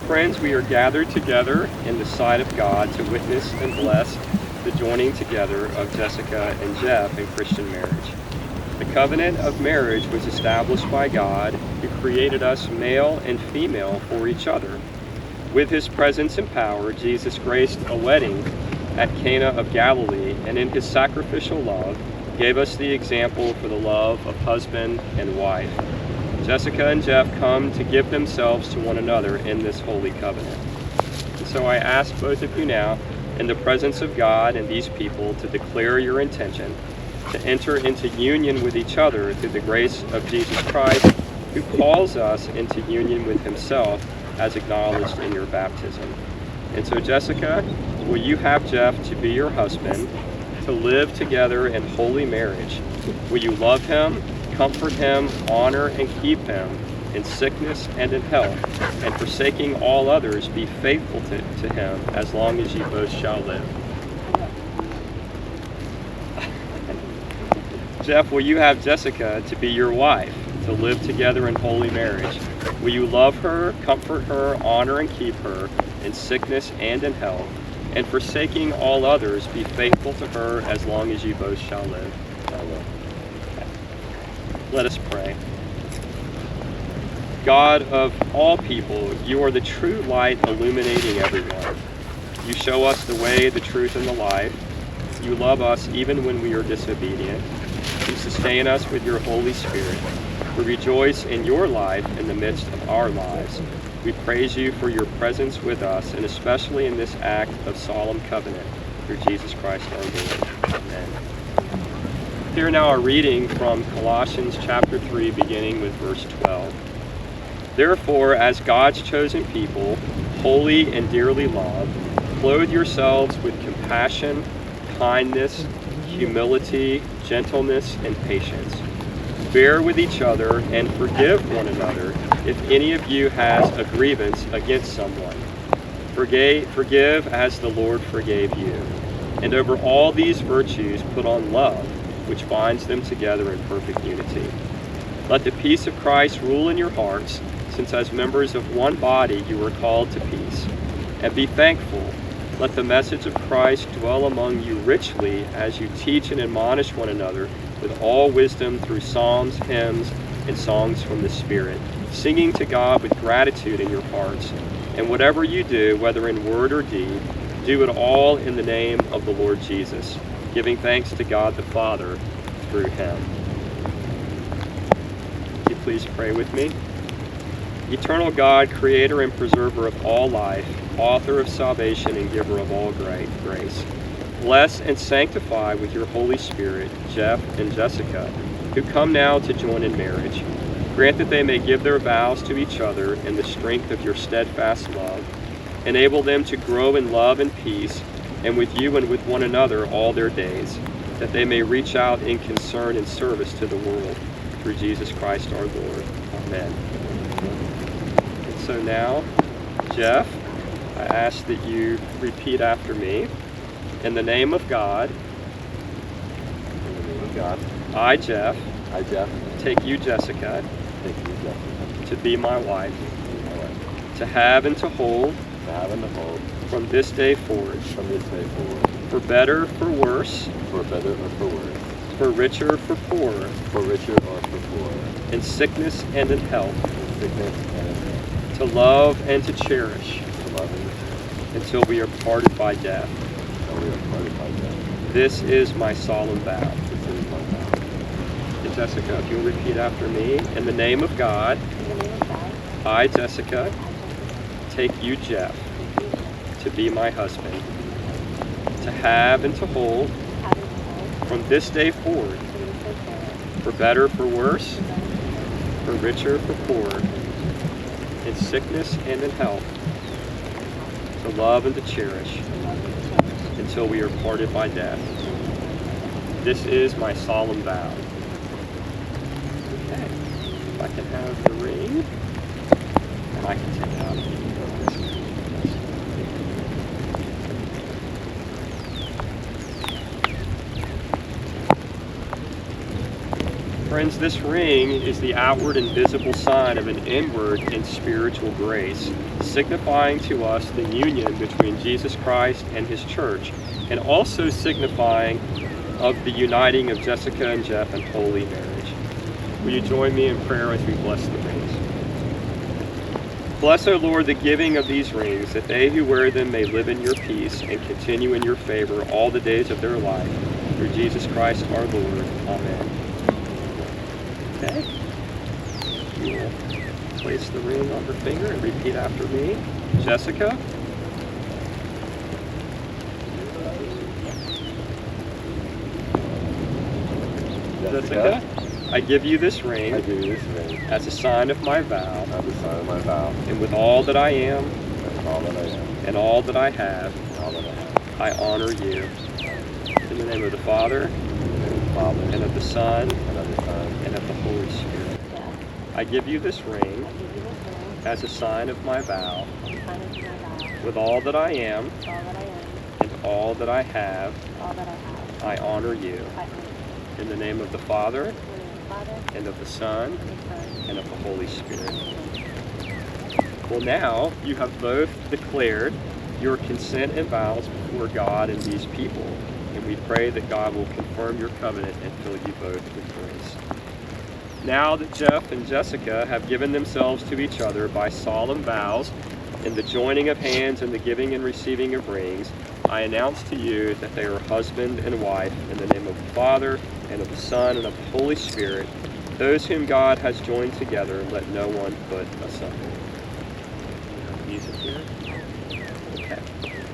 Friends, we are gathered together in the sight of God to witness and bless the joining together of Jessica and Jeff in Christian marriage. The covenant of marriage was established by God, who created us male and female for each other. With his presence and power, Jesus graced a wedding at Cana of Galilee, and in his sacrificial love gave us the example for the love of husband and wife. Jessica and Jeff come to give themselves to one another in this holy covenant. And so I ask both of you now, in the presence of God and these people, to declare your intention to enter into union with each other through the grace of Jesus Christ, who calls us into union with himself as acknowledged in your baptism. And so, Jessica, will you have Jeff to be your husband, to live together in holy marriage? Will you love him, comfort him, honor and keep him in sickness and in health, and forsaking all others, be faithful to him as long as you both shall live? Jeff, will you have Jessica to be your wife, to live together in holy marriage? Will you love her, comfort her, honor and keep her in sickness and in health, and forsaking all others, be faithful to her as long as you both shall live? I will. Okay. Let us pray. God of all people, you are the true light illuminating everyone. You show us the way, the truth, and the life. You love us even when we are disobedient. You sustain us with your Holy Spirit. We rejoice in your life in the midst of our lives. We praise you for your presence with us, and especially in this act of solemn covenant, through Jesus Christ our Lord. Amen. Hear now a reading from Colossians chapter 3, beginning with verse 12. Therefore, as God's chosen people, holy and dearly loved, clothe yourselves with compassion, kindness, humility, gentleness, and patience. Bear with each other and forgive one another if any of you has a grievance against someone. Forgive as the Lord forgave you. And over all these virtues put on love, which binds them together in perfect unity. Let the peace of Christ rule in your hearts, since as members of one body you are called to peace. And be thankful. Let the message of Christ dwell among you richly as you teach and admonish one another with all wisdom through psalms, hymns, and songs from the Spirit, singing to God with gratitude in your hearts. And whatever you do, whether in word or deed, do it all in the name of the Lord Jesus, giving thanks to God the Father through him. Will you please pray with me? Eternal God, creator and preserver of all life, author of salvation and giver of all grace, bless and sanctify with your Holy Spirit Jeff and Jessica, who come now to join in marriage. Grant that they may give their vows to each other in the strength of your steadfast love. Enable them to grow in love and peace, and with you and with one another all their days, that they may reach out in concern and service to the world. Through Jesus Christ our Lord. Amen. And so now, Jeff, I ask that you repeat after me. In the name of God. In the name of God. I, Jeff. I, Jeff. Take you, Jessica. Take you, Jessica. To be my wife. To be my wife. To have and to hold. To have and to hold. From this day forward. From this day forward. For better, for worse. For better or for worse. For richer, for poorer. For richer or for poorer. In sickness and in health. In sickness and in health. To love and to cherish. To love and to cherish. Until we are parted by death. Until we are parted by death. This is my solemn vow. This is my vow. And Jessica, if you'll repeat after me. In the name of God. In the name of God. I, Jessica. Take you, Jeff. To be my husband. To have and to hold. From this day forward. For better, for worse. For richer, for poorer. In sickness and in health. To love and to cherish. Until we are parted by death. This is my solemn vow. Okay. If I can have the ring. And I can take it out. Friends, this ring is the outward and visible sign of an inward and spiritual grace, signifying to us the union between Jesus Christ and his church, and also signifying of the uniting of Jessica and Jeff in holy marriage. Will you join me in prayer as we bless the rings? Bless, O Lord, the giving of these rings, that they who wear them may live in your peace and continue in your favor all the days of their life. Through Jesus Christ our Lord. Amen. Okay. You will place the ring on her finger and repeat after me. Jessica. Jessica, I give you this ring. I give you this ring as a sign of my vow. as a sign of my vow. And with all that I am. And all that I am. And all that I have. And all that I have. I honor you. In the name of the Father. And of the Son. And of the Son. And of the Holy Spirit. I give you this ring as a sign of my vow. With all that I am. And all that I have. I honor you. In the name of the Father. And of the Son. And of the Holy Spirit. Well, now you have both declared your consent and vows before God and these people. And we pray that God will confirm your covenant and fill you both with grace. Now that Jeff and Jessica have given themselves to each other by solemn vows, in the joining of hands and the giving and receiving of rings, I announce to you that they are husband and wife in the name of the Father, and of the Son, and of the Holy Spirit. Those whom God has joined together, let no one put asunder. Music here?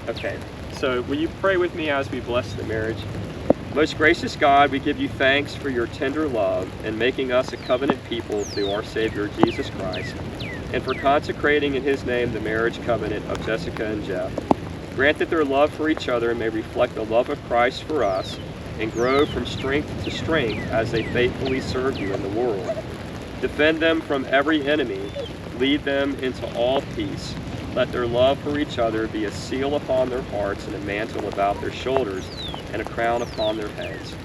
Okay. So will you pray with me as we bless the marriage? Most gracious God, we give you thanks for your tender love in making us a covenant people through our Savior Jesus Christ, and for consecrating in his name the marriage covenant of Jessica and Jeff. Grant that their love for each other may reflect the love of Christ for us, and grow from strength to strength as they faithfully serve you in the world. Defend them from every enemy. Lead them into all peace. Let their love for each other be a seal upon their hearts and a mantle about their shoulders and a crown upon their heads.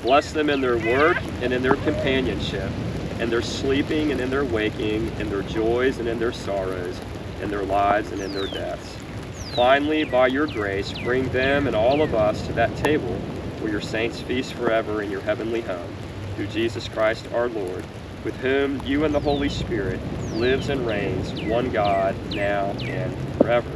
Bless them in their work and in their companionship, in their sleeping and in their waking, in their joys and in their sorrows, in their lives and in their deaths. Finally, by your grace, bring them and all of us to that table where your saints feast forever in your heavenly home, through Jesus Christ our Lord, with whom you and the Holy Spirit lives and reigns, one God, now and forever.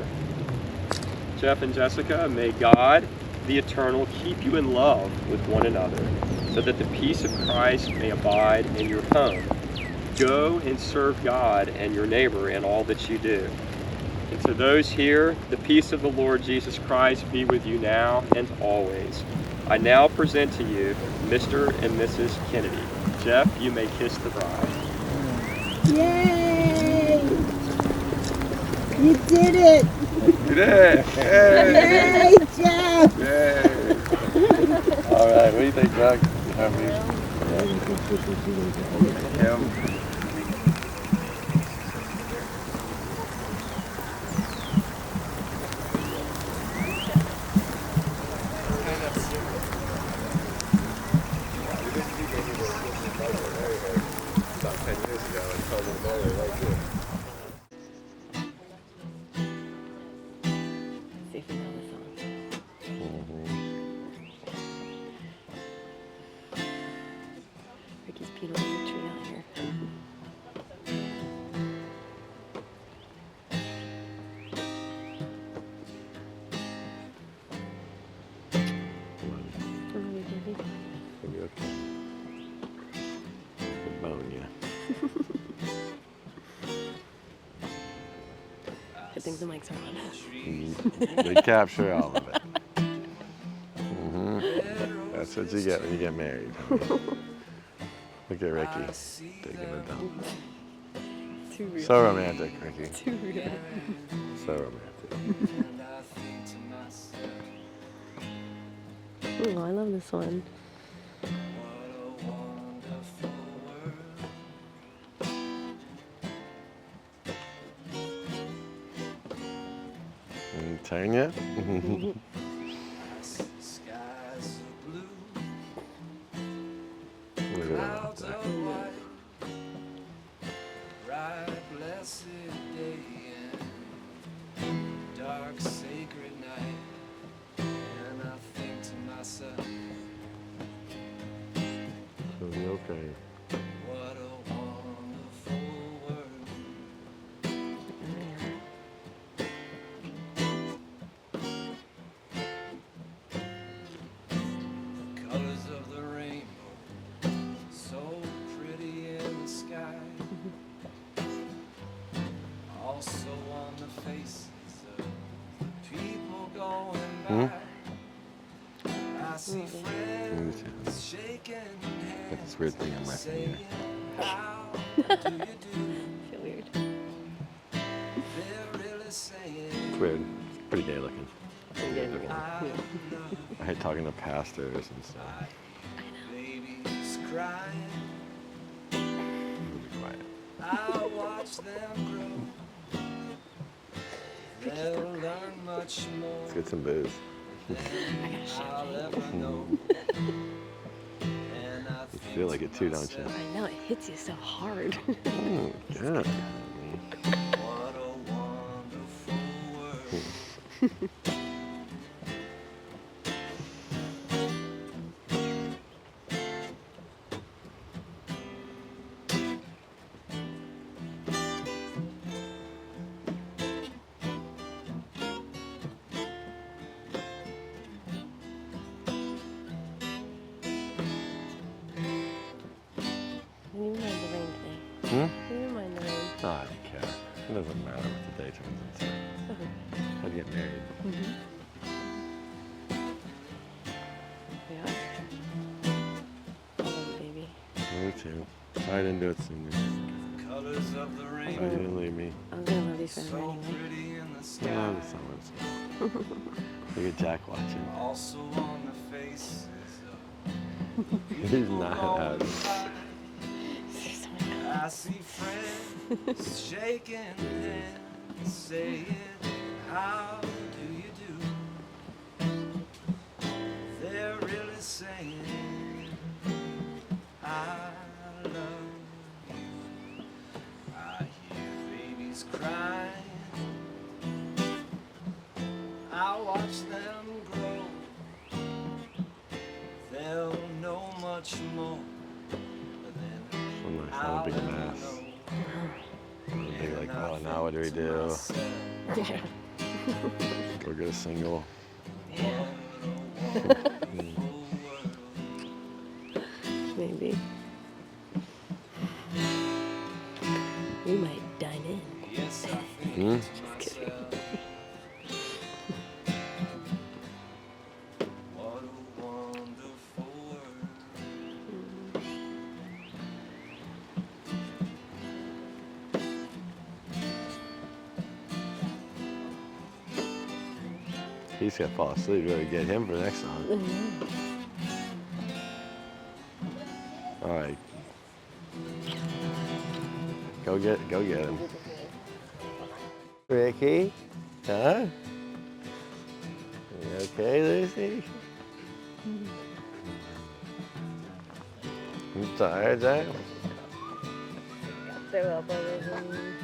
Jeff and Jessica, may God, the Eternal, keep you in love with one another, so that the peace of Christ may abide in your home. Go and serve God and your neighbor in all that you do. And to those here, the peace of the Lord Jesus Christ be with you now and always. I now present to you Mr. and Mrs. Kennedy. Jeff, you may kiss the bride. Yay! You did it! You did! Yay, Jeff! Yay! All right, what do you think, Doug? Him. About 10 years ago, and told them they were like this. See if we know the song. Ricky's peeing away the tree out here. It'll be okay. Pneumonia. Good thing the mics are on. They capture all of it. That's what you get when you get married. Look at Ricky taking a dump. Too real. So romantic, Ricky. Too real. So romantic. Oh, I love this one. Turn yet? Look at that. great. What a wonderful world. The colors of the rainbow, so pretty in the sky. Also on the faces of the people going by. I see friends shaking Got this hands, weird thing on my saying, finger. how do you do? Feel weird. They're really saying, It's weird. It's pretty gay looking. I'm getting it. I love I hate talking to pastors and stuff. babies crying. Really quiet. I watch them grow. They'll learn much more Let's get some booze. than I'll ever know. And I You feel like it too, don't you? I know, it hits you so hard. Mm, good. What a wonderful world. You mind the rain today. Hmm? You mind the rain. No, I don't care. It doesn't matter what the day turns into. How'd you get married? Yeah. I love you, baby. Me too. Sorry I didn't do it sooner. Colors of the Sorry you rainbow, didn't leave me. I'm gonna love you forever so anyway. pretty in the No, sky. it's someone's. Look at Jack watching. Also on the faces of He's not happy. Seriously, oh my God. I see friends shaking hands, saying, how do you do? They're really saying, I love you. I hear babies crying. I watch them grow. They'll know much more than I'm not trying I'll to be an ever ass. know. They're like, oh, now what do we do? Yeah. Go get a single. Maybe. We might dine in. Yes, I think Hmm? to myself, what a wonderful world. He's gonna fall asleep. We gotta get him for the next song. All right. Go get him. Ricky? Huh? You okay, Lucy? You tired, Jack? Throw up everything.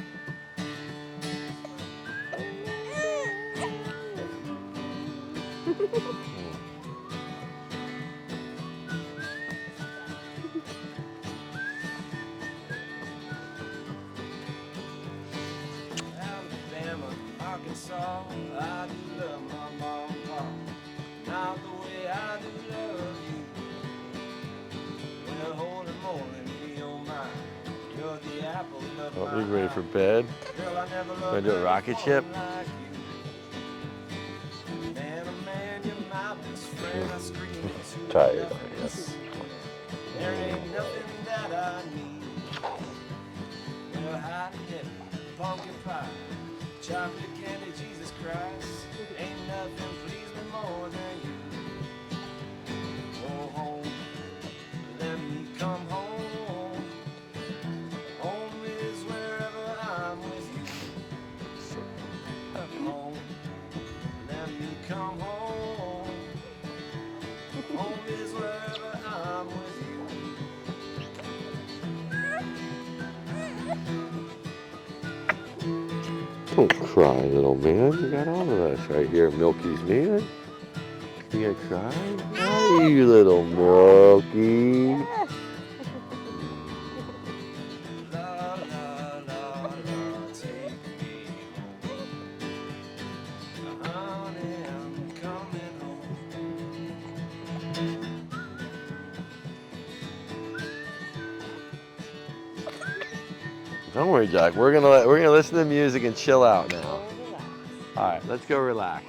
Alabama, Arkansas, I do love my mom and pop. Not the way I do love you. Well, holy moly, me oh my, you're the apple of Oh, my you ready for eye. bed? Girl, I never loved Wanna do a rocket anyone ship? like you. Man, oh man, you're my best friend. I scream into Tired, your aren't you? face. There ain't nothing that I need. Well, hot and heavy, pumpkin pie, chocolate candy, Jesus Christ. Ain't nothing please me more than you. Go home, let me come home. Home is wherever I'm with you. Home, let me come home. Home is wherever I'm with you. Don't cry, little man. You got all of us right here, Milky's man. You gonna cry? Hi, you little Milky. Don't worry, Jack. We're gonna listen to music and chill out now. All right, let's go relax.